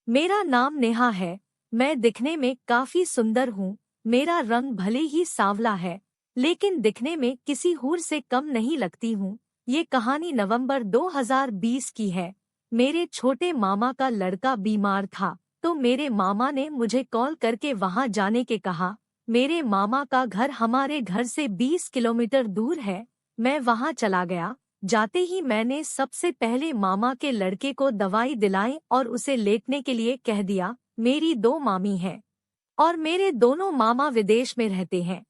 मेरा नाम नेहा है। मैं दिखने में काफी सुंदर हूँ। मेरा रंग भले ही सांवला है, लेकिन दिखने में किसी हूर से कम नहीं लगती हूँ। ये कहानी नवंबर 2020 की है। मेरे छोटे मामा का लड़का बीमार था, तो मेरे मामा ने मुझे कॉल करके वहाँ जाने के कहा। मेरे मामा का घर हमारे घर से 20 किलोमीटर दूर है। मैं वहाँ चला गया। जाते ही मैंने सबसे पहले मामा के लड़के को दवाई दिलाई और उसे लेटने के लिए कह दिया। मेरी दो मामी हैं और मेरे दोनों मामा विदेश में रहते हैं।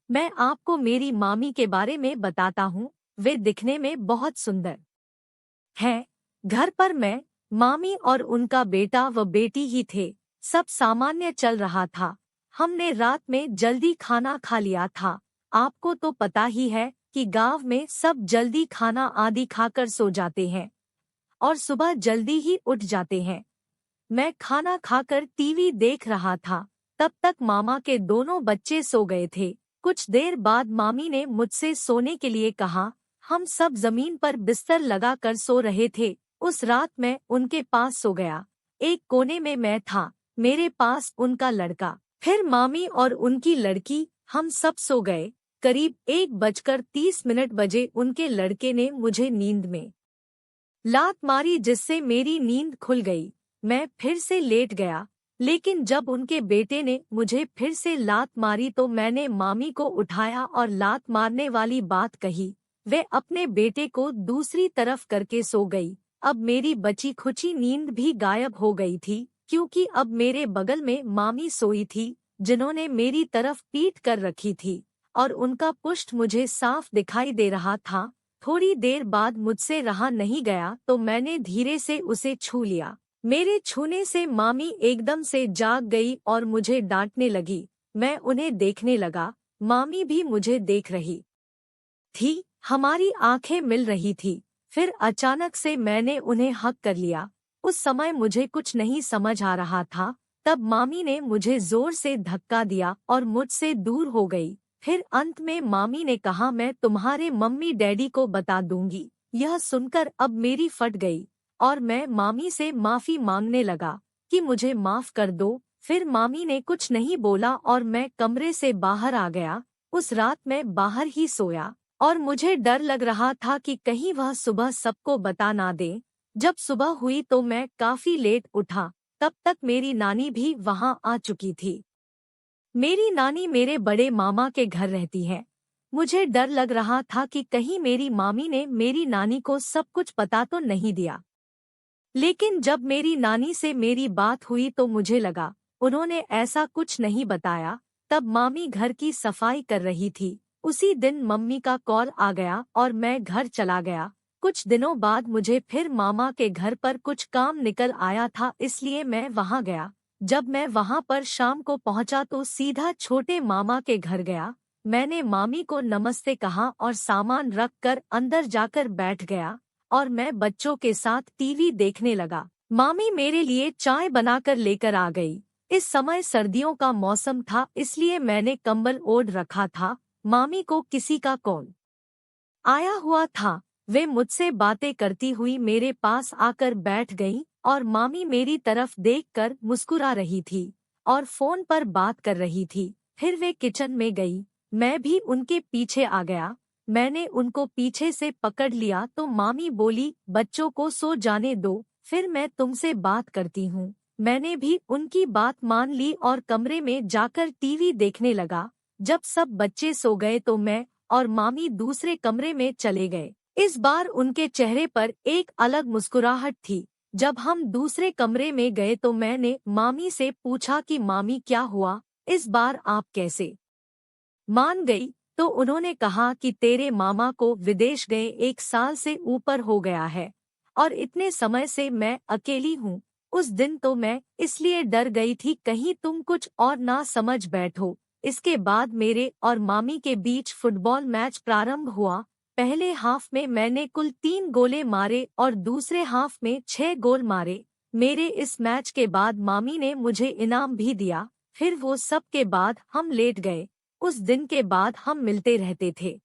मैं आपको मेरी मामी के बारे में बताता हूँ। वे दिखने में बहुत सुंदर हैं। घर पर मैं, मामी और उनका बेटा व बेटी ही थे। सब सामान्य चल रहा था। हमने रात में जल्दी खाना खा लिया था। आपको तो पता ही है कि गांव में सब जल्दी खाना आदि खाकर सो जाते हैं और सुबह जल्दी ही उठ जाते हैं। मैं खाना खाकर टीवी देख रहा था। तब तक मामा के दोनों बच्चे सो गए थे। कुछ देर बाद मामी ने मुझसे सोने के लिए कहा। हम सब जमीन पर बिस्तर लगा कर सो रहे थे। उस रात मैं उनके पास सो गया। एक कोने में मैं था, मेरे पास उनका लड़का, फिर मामी और उनकी लड़की। हम सब सो गए। करीब 1:30 बजे उनके लड़के ने मुझे नींद में लात मारी, जिससे मेरी नींद खुल गई। मैं फिर से लेट गया, लेकिन जब उनके बेटे ने मुझे फिर से लात मारी तो मैंने मामी को उठाया और लात मारने वाली बात कही। वे अपने बेटे को दूसरी तरफ करके सो गई। अब मेरी बची खुची नींद भी गायब हो गई थी, क्योंकि अब मेरे बगल में मामी सोई थी, जिन्होंने मेरी तरफ पीठ कर रखी थी और उनका पुष्ट मुझे साफ दिखाई दे रहा था। थोड़ी देर बाद मुझसे रहा नहीं गया तो मैंने धीरे से उसे छू लिया। मेरे छूने से मामी एकदम से जाग गई और मुझे डांटने लगी। मैं उन्हें देखने लगा। मामी भी मुझे देख रही थी। हमारी आंखें मिल रही थी। फिर अचानक से मैंने उन्हें हक कर लिया। उस समय मुझे कुछ नहीं समझ आ रहा था। तब मामी ने मुझे जोर से धक्का दिया और मुझसे दूर हो गई। फिर अंत में मामी ने कहा, मैं तुम्हारे मम्मी डैडी को बता दूंगी। यह सुनकर अब मेरी फट गई और मैं मामी से माफी मांगने लगा कि मुझे माफ कर दो। फिर मामी ने कुछ नहीं बोला और मैं कमरे से बाहर आ गया। उस रात मैं बाहर ही सोया और मुझे डर लग रहा था कि कहीं वह सुबह सबको बता ना दे। जब सुबह हुई तो मैं काफी लेट उठा। तब तक मेरी नानी भी वहां आ चुकी थी। मेरी नानी मेरे बड़े मामा के घर रहती है। मुझे डर लग रहा था कि कहीं मेरी मामी ने मेरी नानी को सब कुछ पता तो नहीं दिया। लेकिन जब मेरी नानी से मेरी बात हुई तो मुझे लगा उन्होंने ऐसा कुछ नहीं बताया। तब मामी घर की सफाई कर रही थी। उसी दिन मम्मी का कॉल आ गया और मैं घर चला गया। कुछ दिनों बाद मुझे फिर मामा के घर पर कुछ काम निकल आया था, इसलिए मैं वहां गया। जब मैं वहां पर शाम को पहुंचा तो सीधा छोटे मामा के घर गया। मैंने मामी को नमस्ते कहा और सामान रख कर अंदर जाकर बैठ गया और मैं बच्चों के साथ टीवी देखने लगा। मामी मेरे लिए चाय बनाकर लेकर आ गई। इस समय सर्दियों का मौसम था, इसलिए मैंने कंबल ओढ़ रखा था। मामी को किसी का कॉल आया हुआ था। वे मुझसे बातें करती हुई मेरे पास आकर बैठ गईं और मामी मेरी तरफ देखकर मुस्कुरा रही थी और फोन पर बात कर रही थी। फिर वे किचन में गई। मैं भी उनके पीछे आ गया। मैंने उनको पीछे से पकड़ लिया तो मामी बोली, बच्चों को सो जाने दो, फिर मैं तुमसे बात करती हूँ। मैंने भी उनकी बात मान ली और कमरे में जाकर टीवी देखने लगा। जब सब बच्चे सो गए तो मैं और मामी दूसरे कमरे में चले गए। इस बार उनके चेहरे पर एक अलग मुस्कुराहट थी। जब हम दूसरे कमरे में गए तो मैंने मामी से पूछा कि मामी क्या हुआ, इस बार आप कैसे मान गई? तो उन्होंने कहा कि तेरे मामा को विदेश गए 1 साल से ऊपर हो गया है और इतने समय से मैं अकेली हूँ। उस दिन तो मैं इसलिए डर गई थी कहीं तुम कुछ और ना समझ बैठो। इसके बाद मेरे और मामी के बीच फुटबॉल मैच प्रारंभ हुआ। पहले हाफ में मैंने कुल 3 गोले मारे और दूसरे हाफ में 6 गोल मारे। मेरे इस मैच के बाद मामी ने मुझे इनाम भी दिया। फिर वो सब के बाद हम लेट गए। उस दिन के बाद हम मिलते रहते थे।